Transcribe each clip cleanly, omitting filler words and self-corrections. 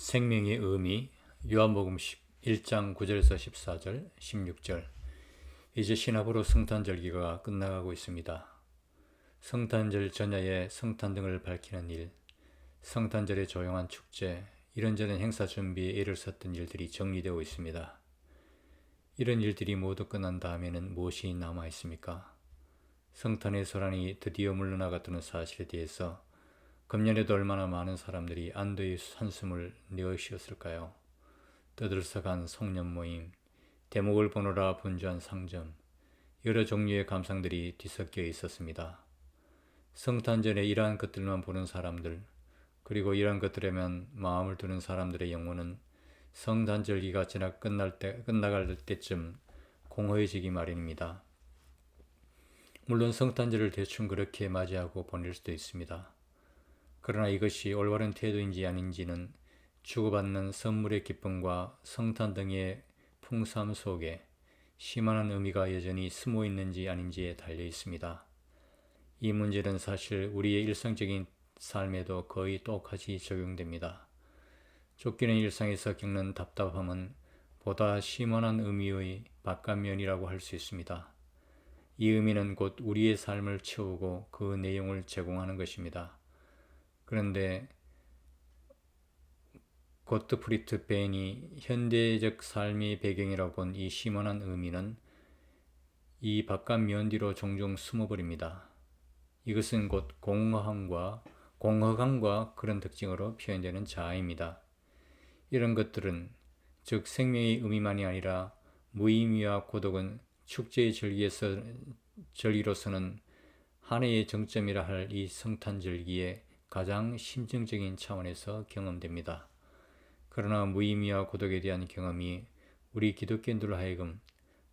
생명의 의미 요한복음 1장 9절에서 14절, 16절. 이제 신압으로 성탄절기가 끝나가고 있습니다. 성탄절 전야에 성탄등을 밝히는 일, 성탄절의 조용한 축제, 이런저런 행사 준비에 애를 썼던 일들이 정리되고 있습니다. 이런 일들이 모두 끝난 다음에는 무엇이 남아 있습니까? 성탄의 소란이 드디어 물러나갔다는 사실에 대해서 금년에도 얼마나 많은 사람들이 안도의 한숨을 내쉬었을까요? 떠들썩한 송년 모임, 대목을 보느라 분주한 상점, 여러 종류의 감상들이 뒤섞여 있었습니다. 성탄절에 이러한 것들만 보는 사람들, 그리고 이러한 것들에만 마음을 두는 사람들의 영혼은 성탄절기가 끝나갈 때쯤 공허해지기 마련입니다. 물론 성탄절을 대충 그렇게 맞이하고 보낼 수도 있습니다. 그러나 이것이 올바른 태도인지 아닌지는 주고받는 선물의 기쁨과 성탄 등의 풍성함 속에 심한 의미가 여전히 숨어 있는지 아닌지에 달려 있습니다. 이 문제는 사실 우리의 일상적인 삶에도 거의 똑같이 적용됩니다. 쫓기는 일상에서 겪는 답답함은 보다 심한 의미의 바깥면이라고 할 수 있습니다. 이 의미는 곧 우리의 삶을 채우고 그 내용을 제공하는 것입니다. 그런데 고트프리트 벤이 현대적 삶의 배경이라고 본 이 심오한 의미는 이 바깥 면 뒤로 종종 숨어버립니다. 이것은 곧 공허함과 그런 특징으로 표현되는 자아입니다. 이런 것들은 즉 생명의 의미만이 아니라 무의미와 고독은 축제의 절기로서는 한 해의 정점이라 할 이 성탄절기에 가장 심정적인 차원에서 경험됩니다. 그러나 무의미와 고독에 대한 경험이 우리 기독교인들로 하여금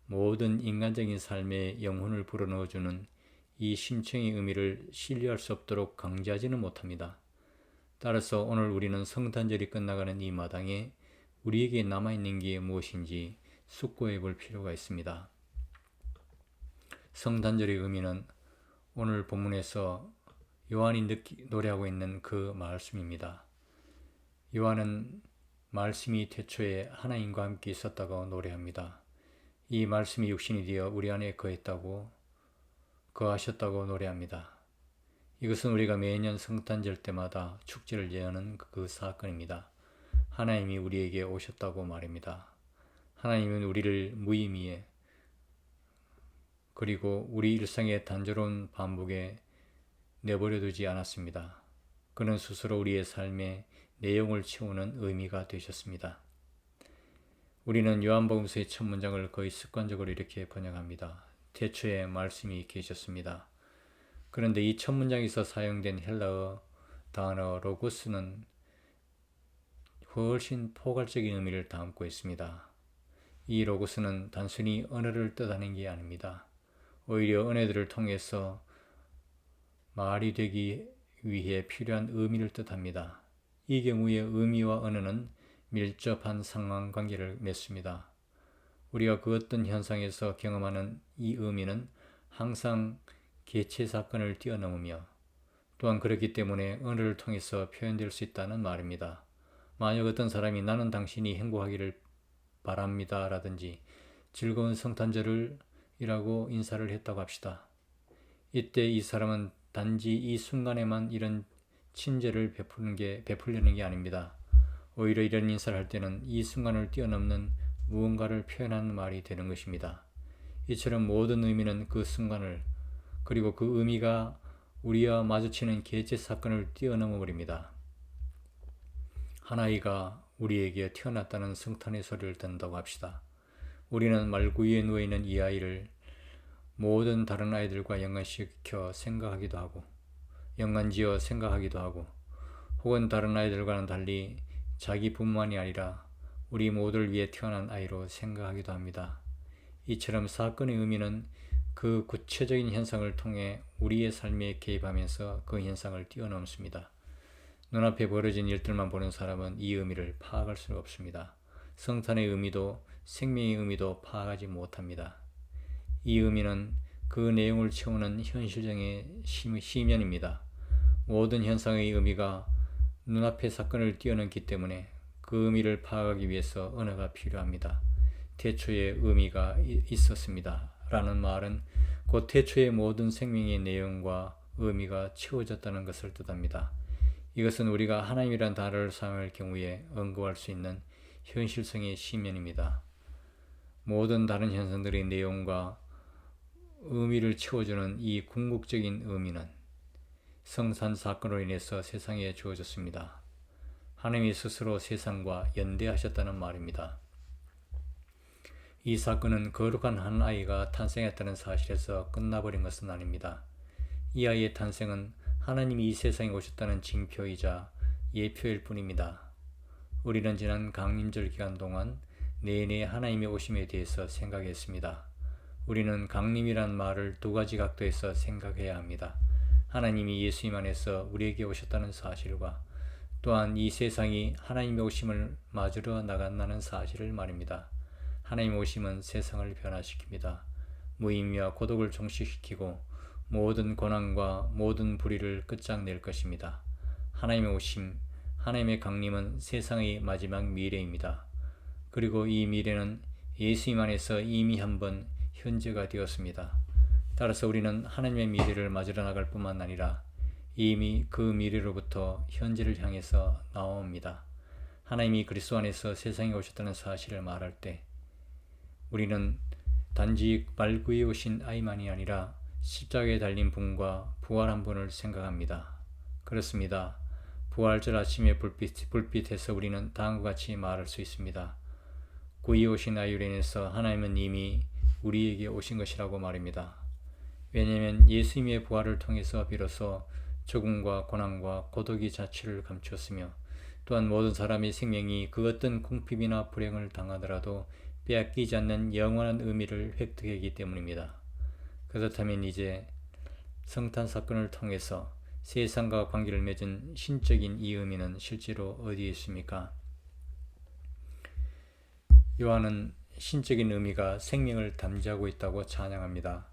모든 인간적인 삶에 영혼을 불어넣어주는 이 심층의 의미를 신뢰할 수 없도록 강제하지는 못합니다. 따라서 오늘 우리는 성탄절이 끝나가는 이 마당에 우리에게 남아있는 게 무엇인지 숙고해 볼 필요가 있습니다. 성탄절의 의미는 오늘 본문에서 요한이 노래하고 있는 그 말씀입니다. 요한은 말씀이 태초에 하나님과 함께 있었다고 노래합니다. 이 말씀이 육신이 되어 우리 안에 거하셨다고 노래합니다. 이것은 우리가 매년 성탄절 때마다 축제를 여는 그 사건입니다. 하나님이 우리에게 오셨다고 말입니다. 하나님은 우리를 무의미에 그리고 우리 일상의 단조로운 반복에 내버려두지 않았습니다. 그는 스스로 우리의 삶의 내용을 채우는 의미가 되셨습니다. 우리는 요한복음서의 첫 문장을 거의 습관적으로 이렇게 번역합니다. 태초에 말씀이 계셨습니다. 그런데 이 첫 문장에서 사용된 헬라어 단어 로고스는 훨씬 포괄적인 의미를 담고 있습니다. 이 로고스는 단순히 언어를 뜻하는 게 아닙니다. 오히려 언어들을 통해서 말이 되기 위해 필요한 의미를 뜻합니다. 이 경우에 의미와 언어는 밀접한 상관관계를 맺습니다. 우리가 그 어떤 현상에서 경험하는 이 의미는 항상 개체 사건을 뛰어넘으며 또한 그렇기 때문에 언어를 통해서 표현될 수 있다는 말입니다. 만약 어떤 사람이 나는 당신이 행복하기를 바랍니다 라든지 즐거운 성탄절을 이라고 인사를 했다고 합시다. 이때 이 사람은 단지 이 순간에만 이런 친절을 베풀려는 게 아닙니다. 오히려 이런 인사를 할 때는 이 순간을 뛰어넘는 무언가를 표현하는 말이 되는 것입니다. 이처럼 모든 의미는 그 순간을 그리고 그 의미가 우리와 마주치는 개체 사건을 뛰어넘어 버립니다. 한 아이가 우리에게 태어났다는 성탄의 소리를 듣는다고 합시다. 우리는 말구이에 누워있는 이 아이를 모든 다른 아이들과 연관지어 생각하기도 하고 혹은 다른 아이들과는 달리 자기뿐만이 아니라 우리 모두를 위해 태어난 아이로 생각하기도 합니다. 이처럼 사건의 의미는 그 구체적인 현상을 통해 우리의 삶에 개입하면서 그 현상을 뛰어넘습니다. 눈앞에 벌어진 일들만 보는 사람은 이 의미를 파악할 수 없습니다. 성탄의 의미도 생명의 의미도 파악하지 못합니다. 이 의미는 그 내용을 채우는 현실적인 시면입니다. 모든 현상의 의미가 눈앞의 사건을 뛰어넘기 때문에 그 의미를 파악하기 위해서 언어가 필요합니다. 태초에 의미가 있었습니다. 라는 말은 곧 태초의 모든 생명의 내용과 의미가 채워졌다는 것을 뜻합니다. 이것은 우리가 하나님이란 단어를 사용할 경우에 언급할 수 있는 현실성의 시면입니다. 모든 다른 현상들의 내용과 의미를 채워주는 이 궁극적인 의미는 성산 사건으로 인해서 세상에 주어졌습니다. 하나님이 스스로 세상과 연대하셨다는 말입니다. 이 사건은 거룩한 한 아이가 탄생했다는 사실에서 끝나버린 것은 아닙니다. 이 아이의 탄생은 하나님이 이 세상에 오셨다는 징표이자 예표일 뿐입니다. 우리는 지난 강림절 기간 동안 내내 하나님의 오심에 대해서 생각했습니다. 우리는 강림이란 말을 두 가지 각도에서 생각해야 합니다. 하나님이 예수님 안에서 우리에게 오셨다는 사실과 또한 이 세상이 하나님의 오심을 맞으러 나간다는 사실을 말입니다. 하나님의 오심은 세상을 변화시킵니다. 무의미와 고독을 종식시키고 모든 고난과 모든 불의를 끝장낼 것입니다. 하나님의 오심, 하나님의 강림은 세상의 마지막 미래입니다. 그리고 이 미래는 예수님 안에서 이미 한번 현재가 되었습니다. 따라서 우리는 하나님의 미래를 맞으러 나갈 뿐만 아니라 이미 그 미래로부터 현재를 향해서 나옵니다. 하나님이 그리스도 안에서 세상에 오셨다는 사실을 말할 때 우리는 단지 말구에 오신 아이만이 아니라 십자가에 달린 분과 부활한 분을 생각합니다. 그렇습니다. 부활절 아침의 불빛에서 우리는 다음과 같이 말할 수 있습니다. 구이 오신 아이로 인해서 하나님은 이미 우리에게 오신 것이라고 말입니다. 왜냐하면 예수님의 부활을 통해서 비로소 죽음과 고난과 고독의 자취를 감추었으며 또한 모든 사람의 생명이 그 어떤 궁핍이나 불행을 당하더라도 빼앗기지 않는 영원한 의미를 획득하기 때문입니다. 그렇다면 이제 성탄 사건을 통해서 세상과 관계를 맺은 신적인 이 의미는 실제로 어디에 있습니까? 요한은 신적인 의미가 생명을 담지하고 있다고 찬양합니다.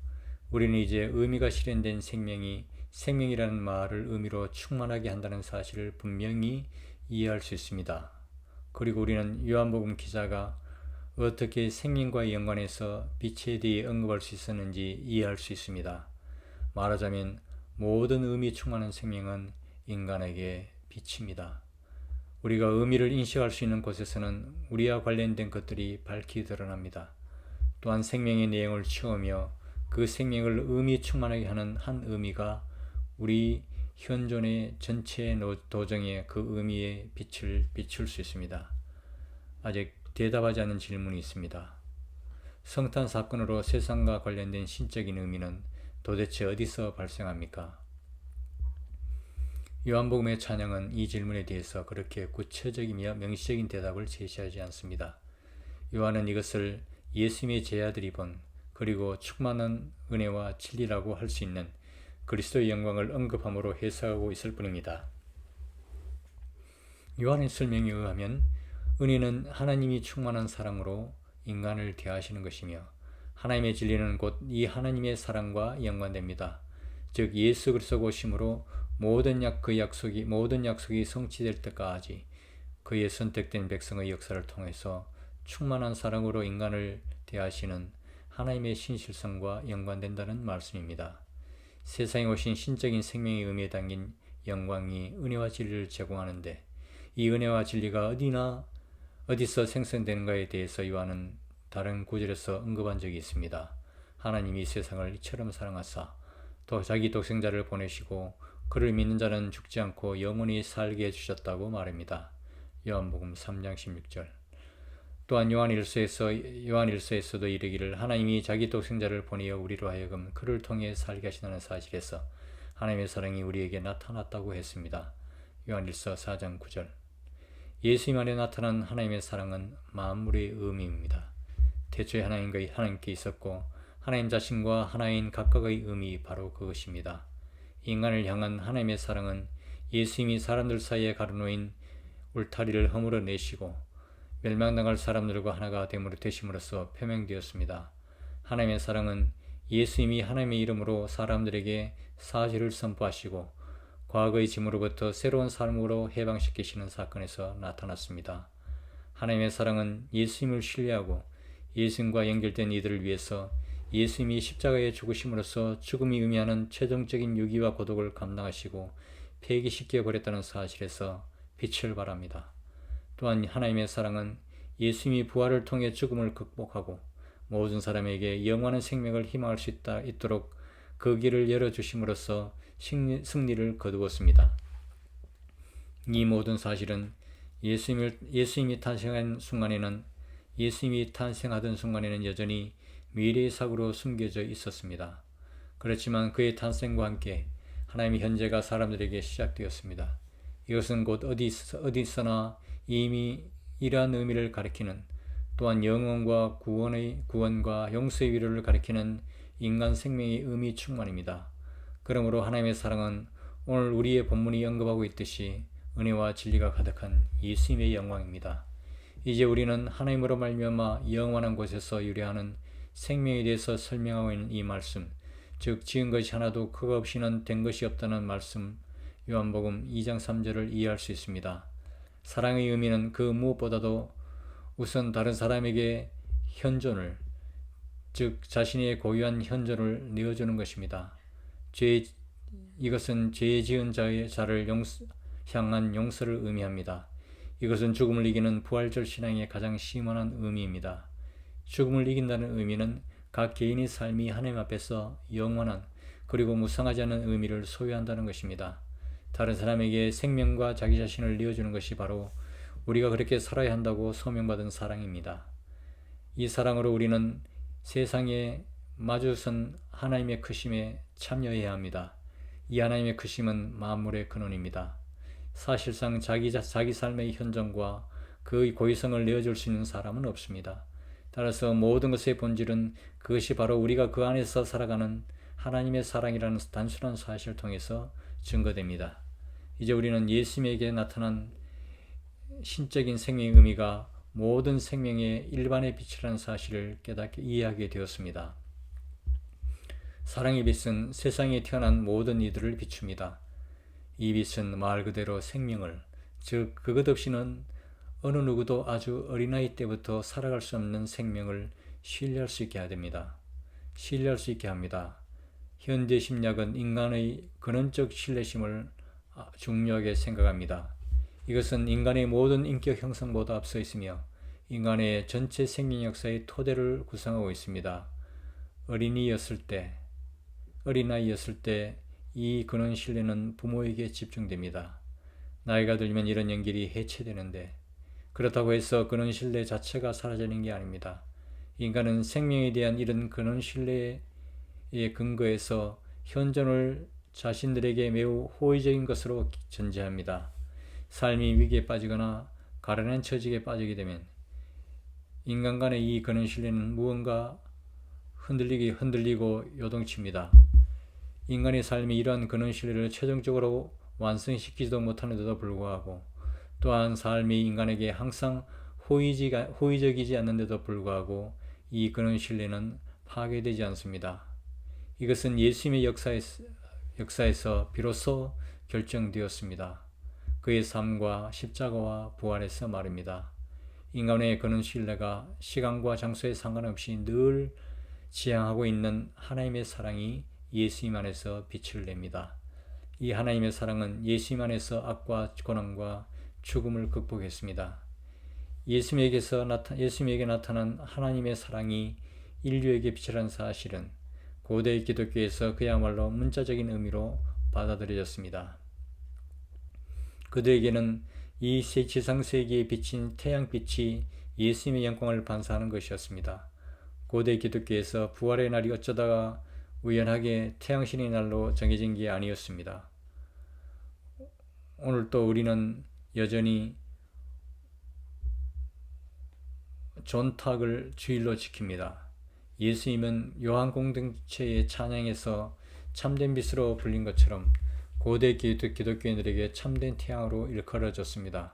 우리는 이제 의미가 실현된 생명이 생명이라는 말을 의미로 충만하게 한다는 사실을 분명히 이해할 수 있습니다. 그리고 우리는 요한복음 기자가 어떻게 생명과 연관해서 빛에 대해 언급할 수 있었는지 이해할 수 있습니다. 말하자면 모든 의미 충만한 생명은 인간에게 빛입니다. 우리가 의미를 인식할 수 있는 곳에서는 우리와 관련된 것들이 밝히 드러납니다. 또한 생명의 내용을 채우며 그 생명을 의미 충만하게 하는 한 의미가 우리 현존의 전체 도정에 그 의미의 빛을 비출 수 있습니다. 아직 대답하지 않은 질문이 있습니다. 성탄 사건으로 세상과 관련된 신적인 의미는 도대체 어디서 발생합니까? 요한복음의 찬양은 이 질문에 대해서 그렇게 구체적이며 명시적인 대답을 제시하지 않습니다. 요한은 이것을 예수님의 제자들이 본 그리고 충만한 은혜와 진리라고 할 수 있는 그리스도의 영광을 언급함으로 해석하고 있을 뿐입니다. 요한의 설명에 의하면 은혜는 하나님이 충만한 사랑으로 인간을 대하시는 것이며 하나님의 진리는 곧 이 하나님의 사랑과 연관됩니다. 즉 예수 그리스도 오심으로 모든 약속이 성취될 때까지 그의 선택된 백성의 역사를 통해서 충만한 사랑으로 인간을 대하시는 하나님의 신실성과 연관된다는 말씀입니다. 세상에 오신 신적인 생명의 의미에 담긴 영광이 은혜와 진리를 제공하는데 이 은혜와 진리가 어디서 생성되는가에 대해서 요한은 다른 구절에서 언급한 적이 있습니다. 하나님이 세상을 이처럼 사랑하사 또 자기 독생자를 보내시고 그를 믿는 자는 죽지 않고 영원히 살게 해주셨다고 말합니다. 요한복음 3장 16절. 또한 요한일서에서도 이르기를 하나님이 자기 독생자를 보내어 우리로 하여금 그를 통해 살게 하시는 사실에서 하나님의 사랑이 우리에게 나타났다고 했습니다. 요한일서 4장 9절. 예수님 안에 나타난 하나님의 사랑은 만물의 의미입니다. 태초에 하나님과 하나님께 있었고 하나님 자신과 하나인 각각의 의미 바로 그것입니다. 인간을 향한 하나님의 사랑은 예수님이 사람들 사이에 가로놓인 울타리를 허물어 내시고 멸망당할 사람들과 하나가 되심으로써 표명되었습니다. 하나님의 사랑은 예수님이 하나님의 이름으로 사람들에게 사실을 선포하시고 과거의 짐으로부터 새로운 삶으로 해방시키시는 사건에서 나타났습니다. 하나님의 사랑은 예수님을 신뢰하고 예수님과 연결된 이들을 위해서 예수님이 십자가에 죽으심으로써 죽음이 의미하는 최종적인 유기와 고독을 감당하시고 폐기시켜 버렸다는 사실에서 빛을 발합니다. 또한 하나님의 사랑은 예수님이 부활을 통해 죽음을 극복하고 모든 사람에게 영원한 생명을 희망할 수 있도록 그 길을 열어주심으로써 승리를 거두었습니다. 이 모든 사실은 예수님이 탄생하던 순간에는 여전히 미래의 사고로 숨겨져 있었습니다. 그렇지만 그의 탄생과 함께 하나님의 현재가 사람들에게 시작되었습니다. 이것은 곧 어디서나 이미 이러한 의미를 가리키는, 또한 영원과 구원과 용서의 위로를 가리키는 인간 생명의 의미 충만입니다. 그러므로 하나님의 사랑은 오늘 우리의 본문이 언급하고 있듯이 은혜와 진리가 가득한 예수님의 영광입니다. 이제 우리는 하나님으로 말미암아 영원한 곳에서 유래하는 생명에 대해서 설명하고 있는 이 말씀, 즉 지은 것이 하나도 그거 없이는 된 것이 없다는 말씀, 요한복음 2장 3절을 이해할 수 있습니다. 사랑의 의미는 그 무엇보다도 우선 다른 사람에게 현존을, 즉 자신의 고유한 현존을 내어주는 것입니다. 이것은 죄 지은 자를 향한 용서를 의미합니다. 이것은 죽음을 이기는 부활절 신앙의 가장 심원한 의미입니다. 죽음을 이긴다는 의미는 각 개인의 삶이 하나님 앞에서 영원한 그리고 무상하지 않은 의미를 소유한다는 것입니다. 다른 사람에게 생명과 자기 자신을 내어주는 것이 바로 우리가 그렇게 살아야 한다고 소명받은 사랑입니다. 이 사랑으로 우리는 세상에 마주선 하나님의 크심에 참여해야 합니다. 이 하나님의 크심은 만물의 근원입니다. 사실상 자기 삶의 현존과 그의 고유성을 내어줄 수 있는 사람은 없습니다. 따라서 모든 것의 본질은 그것이 바로 우리가 그 안에서 살아가는 하나님의 사랑이라는 단순한 사실을 통해서 증거됩니다. 이제 우리는 예수님에게 나타난 신적인 생명의 의미가 모든 생명의 일반의 빛이라는 사실을 깨닫게 이해하게 되었습니다. 사랑의 빛은 세상에 태어난 모든 이들을 비춥니다. 이 빛은 말 그대로 생명을, 즉 그것 없이는 어느 누구도 아주 어린아이 때부터 살아갈 수 없는 생명을 신뢰할 수 있게 합니다. 현대 심리학은 인간의 근원적 신뢰심을 중요하게 생각합니다. 이것은 인간의 모든 인격 형성보다 앞서 있으며 인간의 전체 생명 역사의 토대를 구성하고 있습니다. 어린아이였을 때 이 근원 신뢰는 부모에게 집중됩니다. 나이가 들면 이런 연결이 해체되는데, 그렇다고 해서 근원 신뢰 자체가 사라지는 게 아닙니다. 인간은 생명에 대한 이런 근원 신뢰의 근거에서 현존을 자신들에게 매우 호의적인 것으로 전제합니다. 삶이 위기에 빠지거나 가난한 처지에 빠지게 되면 인간 간의 이 근원 신뢰는 무언가 흔들리고 요동칩니다. 인간의 삶이 이러한 근원 신뢰를 최종적으로 완성시키지도 못하는데도 불구하고, 또한 삶이 인간에게 항상 호의적이지 않는데도 불구하고 이 근원 신뢰는 파괴되지 않습니다. 이것은 예수님의 역사에서 비로소 결정되었습니다. 그의 삶과 십자가와 부활에서 말입니다. 인간의 근원 신뢰가 시간과 장소에 상관없이 늘 지향하고 있는 하나님의 사랑이 예수님 안에서 빛을 냅니다. 이 하나님의 사랑은 예수님 안에서 악과 고난과 죽음을 극복했습니다. 예수님에게 나타난 하나님의 사랑이 인류에게 빛이라는 사실은 고대 기독교에서 그야말로 문자적인 의미로 받아들여졌습니다. 그들에게는 이 지상세계에 비친 태양빛이 예수님의 영광을 반사하는 것이었습니다. 고대 기독교에서 부활의 날이 어쩌다가 우연하게 태양신의 날로 정해진 게 아니었습니다. 오늘도 우리는 여전히 존탁을 주일로 지킵니다. 예수님은 요한 공동체의 찬양에서 참된 빛으로 불린 것처럼 고대 기독교인들에게 참된 태양으로 일컬어졌습니다.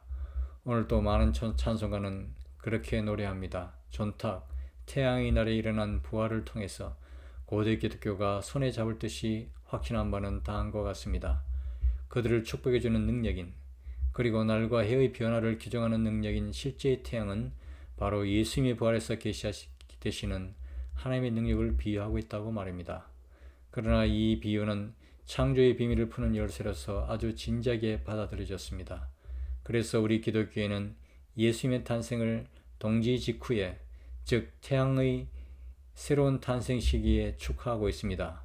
오늘도 많은 찬송가는 그렇게 노래합니다. 존탁, 태양의 날에 일어난 부활을 통해서 고대 기독교가 손에 잡을 듯이 확신한 바는 다한 것 같습니다. 그들을 축복해주는 능력인, 그리고 날과 해의 변화를 규정하는 능력인 실제의 태양은 바로 예수님의 부활에서 계시는 하나님의 능력을 비유하고 있다고 말입니다. 그러나 이 비유는 창조의 비밀을 푸는 열쇠로서 아주 진지하게 받아들여졌습니다. 그래서 우리 기독교에는 예수님의 탄생을 동지 직후에, 즉 태양의 새로운 탄생 시기에 축하하고 있습니다.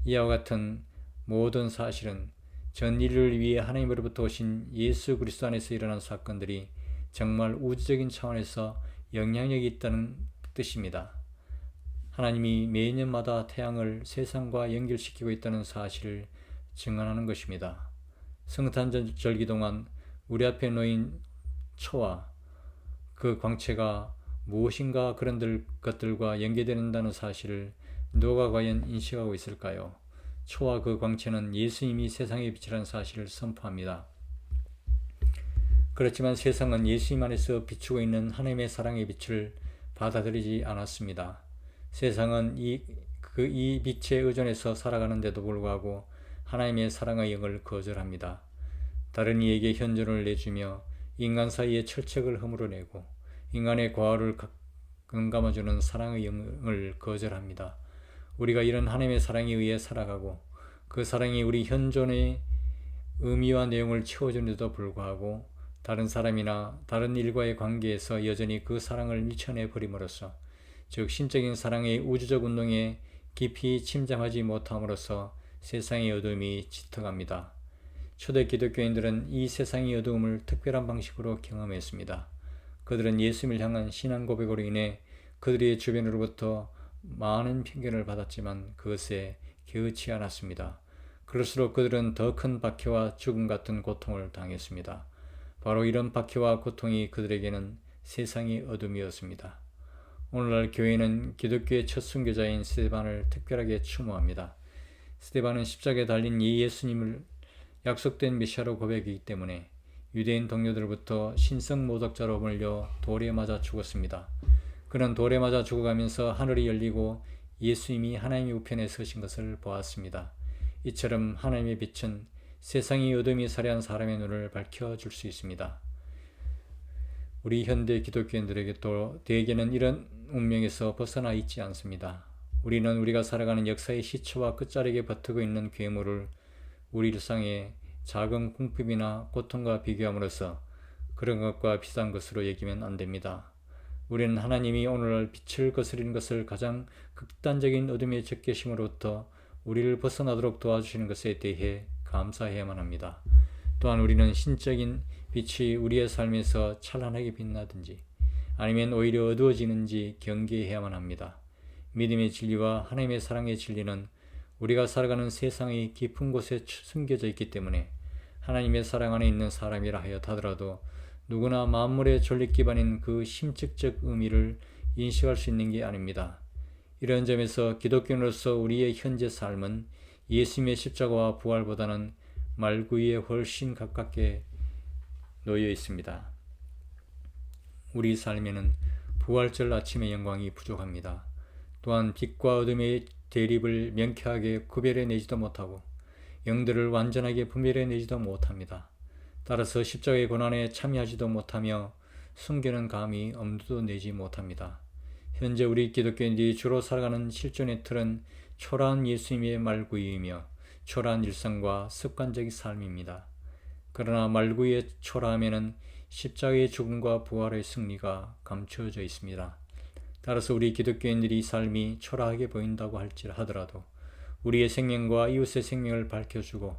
이와 같은 모든 사실은 전 인류를 위해 하나님으로부터 오신 예수 그리스도 안에서 일어난 사건들이 정말 우주적인 차원에서 영향력이 있다는 뜻입니다. 하나님이 매년마다 태양을 세상과 연결시키고 있다는 사실을 증언하는 것입니다. 성탄절기 동안 우리 앞에 놓인 초와 그 광채가 무엇인가 그런 것들과 연계된다는 사실을 누가 과연 인식하고 있을까요? 초와 그 광채는 예수님이 세상의 빛이라는 사실을 선포합니다. 그렇지만 세상은 예수님 안에서 비추고 있는 하나님의 사랑의 빛을 받아들이지 않았습니다. 세상은 이 빛에 의존해서 살아가는데도 불구하고 하나님의 사랑의 영을 거절합니다. 다른 이에게 현존을 내주며 인간 사이에 철책을 허물어내고 인간의 과오를 감감아주는 사랑의 영을 거절합니다. 우리가 이런 하나님의 사랑에 의해 살아가고 그 사랑이 우리 현존의 의미와 내용을 채워주는데도 불구하고 다른 사람이나 다른 일과의 관계에서 여전히 그 사랑을 밀쳐내버림으로써, 즉 신적인 사랑의 우주적 운동에 깊이 침잠하지 못함으로써 세상의 어둠이 짙어갑니다. 초대 기독교인들은 이 세상의 어두움을 특별한 방식으로 경험했습니다. 그들은 예수님을 향한 신앙 고백으로 인해 그들의 주변으로부터 많은 편견을 받았지만 그것에 개의치 않았습니다. 그럴수록 그들은 더 큰 박해와 죽음 같은 고통을 당했습니다. 바로 이런 박해와 고통이 그들에게는 세상의 어둠이었습니다. 오늘날 교회는 기독교의 첫 순교자인 스데반을 특별하게 추모합니다. 스데반은 십자가에 달린 예수님을 약속된 메시아로 고백이기 때문에 유대인 동료들부터 신성 모독자로 몰려 돌에 맞아 죽었습니다. 그는 돌에 맞아 죽어가면서 하늘이 열리고 예수님이 하나님의 우편에 서신 것을 보았습니다. 이처럼 하나님의 빛은 세상의 어둠이 살해한 사람의 눈을 밝혀줄 수 있습니다. 우리 현대 기독교인들에게도 대개는 이런 운명에서 벗어나 있지 않습니다. 우리는 우리가 살아가는 역사의 시초와 끝자락에 버티고 있는 괴물을 우리 일상의 작은 궁핍이나 고통과 비교함으로써 그런 것과 비슷한 것으로 여기면 안 됩니다. 우리는 하나님이 오늘날 빛을 거스리는 것을 가장 극단적인 어둠의 적개심으로부터 우리를 벗어나도록 도와주시는 것에 대해 감사해야만 합니다. 또한 우리는 신적인 빛이 우리의 삶에서 찬란하게 빛나든지 아니면 오히려 어두워지는지 경계해야만 합니다. 믿음의 진리와 하나님의 사랑의 진리는 우리가 살아가는 세상의 깊은 곳에 숨겨져 있기 때문에 하나님의 사랑 안에 있는 사람이라 하여 하더라도 누구나 만물의 존립 기반인 그 심층적 의미를 인식할 수 있는 게 아닙니다. 이런 점에서 기독교인으로서 우리의 현재 삶은 예수님의 십자가와 부활보다는 말구이에 훨씬 가깝게 놓여 있습니다. 우리 삶에는 부활절 아침의 영광이 부족합니다. 또한 빛과 어둠의 대립을 명쾌하게 구별해내지도 못하고 영들을 완전하게 분별해내지도 못합니다. 따라서 십자가의 고난에 참여하지도 못하며 순교는 감히 엄두도 내지 못합니다. 현재 우리 기독교인들이 주로 살아가는 실존의 틀은 초라한 예수님의 말구이이며 초라한 일상과 습관적인 삶입니다. 그러나 말구이의 초라함에는 십자가의 죽음과 부활의 승리가 감추어져 있습니다. 따라서 우리 기독교인들이 삶이 초라하게 보인다고 하더라도 우리의 생명과 이웃의 생명을 밝혀주고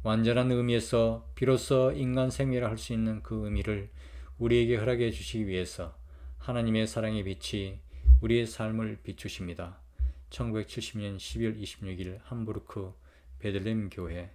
완전한 의미에서 비로소 인간 생명을 할 수 있는 그 의미를 우리에게 허락해 주시기 위해서 하나님의 사랑의 빛이 우리의 삶을 비추십니다. 1970년 12월 26일 함부르크 베들레헴 교회